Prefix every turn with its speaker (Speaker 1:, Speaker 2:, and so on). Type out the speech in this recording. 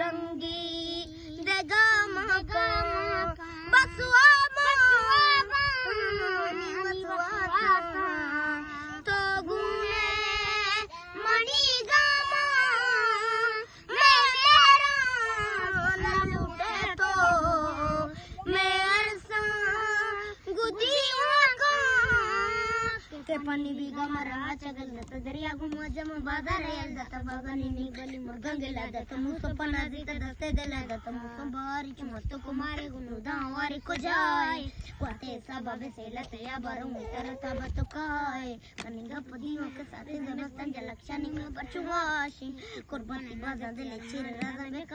Speaker 1: रंगी देगा मका बसुआ तो गुने मणि गामा मैं तेरा न लूटे तो मैं अरसा गुदियों का के पानी भी गमरा चगल तो दरिया घुमो जम बाजार रेल जाता बागानी नी गली में गंगेला जाता मुसो पना जीता दस्ते देला जाता मुसो बारी के मत कुमारे गुनु दावारी को जाए कोते सब बे से लते या बारो मुतर तब तो काय कनिंगा पदियों के साथ जनस्तन जलक्षा निंग बचुवाशी कुर्बानी बाजा दे ले चिर राजा में